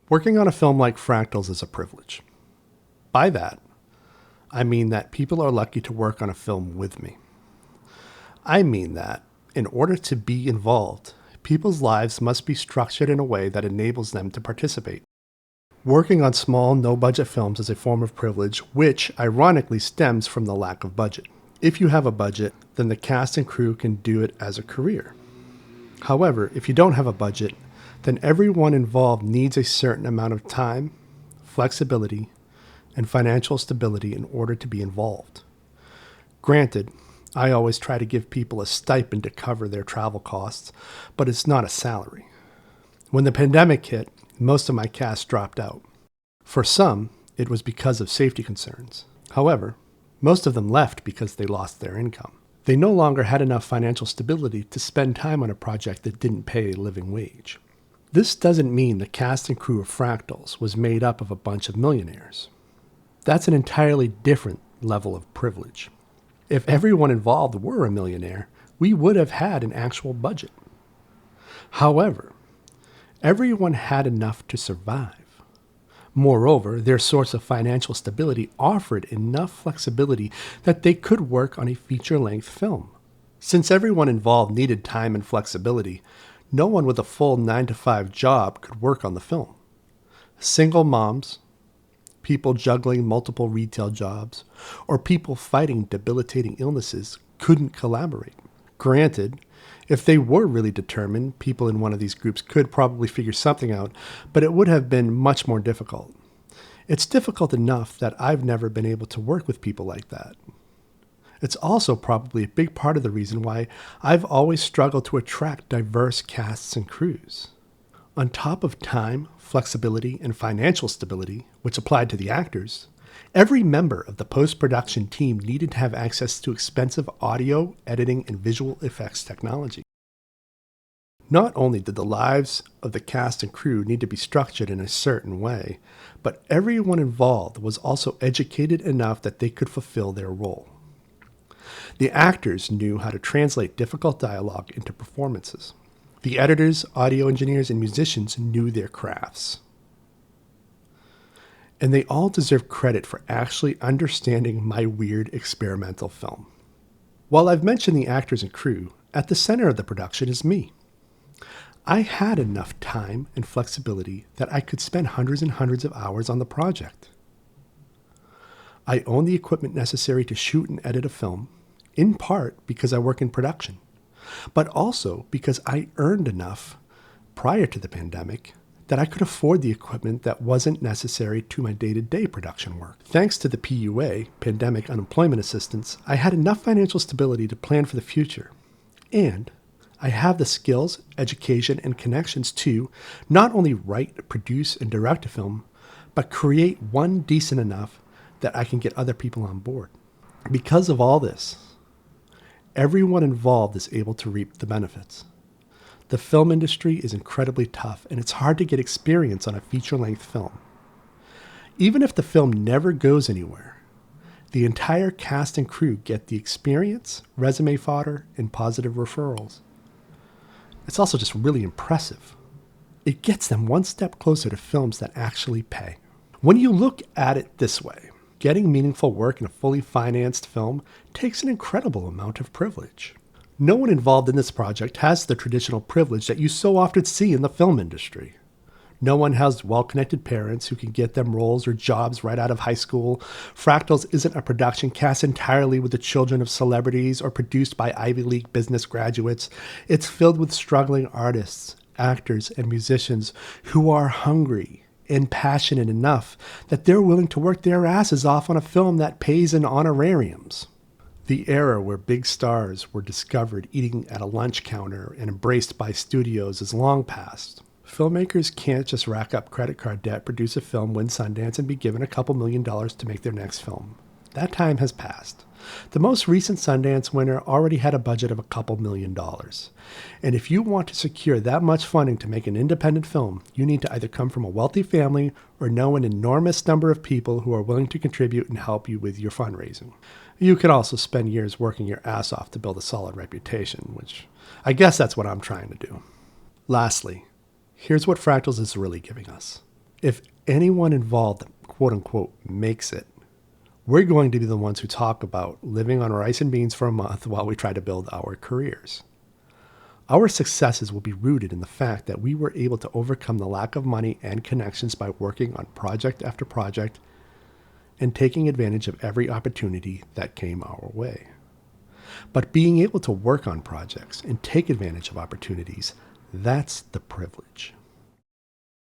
Working on a film like Fractals is a privilege. By that, I mean that people are lucky to work on a film with me. I mean that, in order to be involved, people's lives must be structured in a way that enables them to participate. Working on small, no-budget films is a form of privilege, which ironically stems from the lack of budget. If you have a budget, then the cast and crew can do it as a career. However, if you don't have a budget, then everyone involved needs a certain amount of time, flexibility, and financial stability in order to be involved. Granted, I always try to give people a stipend to cover their travel costs, but it's not a salary. When the pandemic hit, most of my cast dropped out. For some, it was because of safety concerns. However, most of them left because they lost their income. They no longer had enough financial stability to spend time on a project that didn't pay a living wage. This doesn't mean the cast and crew of Fractals was made up of a bunch of millionaires. That's an entirely different level of privilege. If everyone involved were a millionaire, we would have had an actual budget. However, everyone had enough to survive. Moreover, their source of financial stability offered enough flexibility that they could work on a feature-length film. Since everyone involved needed time and flexibility, no one with a full 9-to-5 job could work on the film. Single moms, people juggling multiple retail jobs, or people fighting debilitating illnesses couldn't collaborate. Granted, if they were really determined, people in one of these groups could probably figure something out, but it would have been much more difficult. It's difficult enough that I've never been able to work with people like that. It's also probably a big part of the reason why I've always struggled to attract diverse casts and crews. On top of time, flexibility, and financial stability, which applied to the actors, every member of the post-production team needed to have access to expensive audio, editing, and visual effects technology. Not only did the lives of the cast and crew need to be structured in a certain way, but everyone involved was also educated enough that they could fulfill their role. The actors knew how to translate difficult dialogue into performances. The editors, audio engineers, and musicians knew their crafts. And they all deserve credit for actually understanding my weird experimental film. While I've mentioned the actors and crew, at the center of the production is me. I had enough time and flexibility that I could spend hundreds and hundreds of hours on the project. I own the equipment necessary to shoot and edit a film, in part because I work in production, but also because I earned enough prior to the pandemic that I could afford the equipment that wasn't necessary to my day-to-day production work. Thanks to the PUA, Pandemic Unemployment Assistance, I had enough financial stability to plan for the future. And I have the skills, education, and connections to not only write, produce, and direct a film, but create one decent enough that I can get other people on board. Because of all this, everyone involved is able to reap the benefits. The film industry is incredibly tough, and it's hard to get experience on a feature-length film. Even if the film never goes anywhere, the entire cast and crew get the experience, resume fodder, and positive referrals. It's also just really impressive. It gets them one step closer to films that actually pay. When you look at it this way, getting meaningful work in a fully financed film takes an incredible amount of privilege. No one involved in this project has the traditional privilege that you so often see in the film industry. No one has well-connected parents who can get them roles or jobs right out of high school. Fractals isn't a production cast entirely with the children of celebrities or produced by Ivy League business graduates. It's filled with struggling artists, actors, and musicians who are hungry and passionate enough that they're willing to work their asses off on a film that pays in honorariums. The era where big stars were discovered eating at a lunch counter and embraced by studios is long past. Filmmakers can't just rack up credit card debt, produce a film, win Sundance, and be given a couple $1 million to make their next film. That time has passed. The most recent Sundance winner already had a budget of a couple $1 million. And if you want to secure that much funding to make an independent film, you need to either come from a wealthy family or know an enormous number of people who are willing to contribute and help you with your fundraising. You can also spend years working your ass off to build a solid reputation, which I guess that's what I'm trying to do. Lastly, here's what Fractals is really giving us. If anyone involved, quote unquote, makes it, we're going to be the ones who talk about living on rice and beans for a month while we try to build our careers. Our successes will be rooted in the fact that we were able to overcome the lack of money and connections by working on project after project and taking advantage of every opportunity that came our way. But being able to work on projects and take advantage of opportunities, that's the privilege.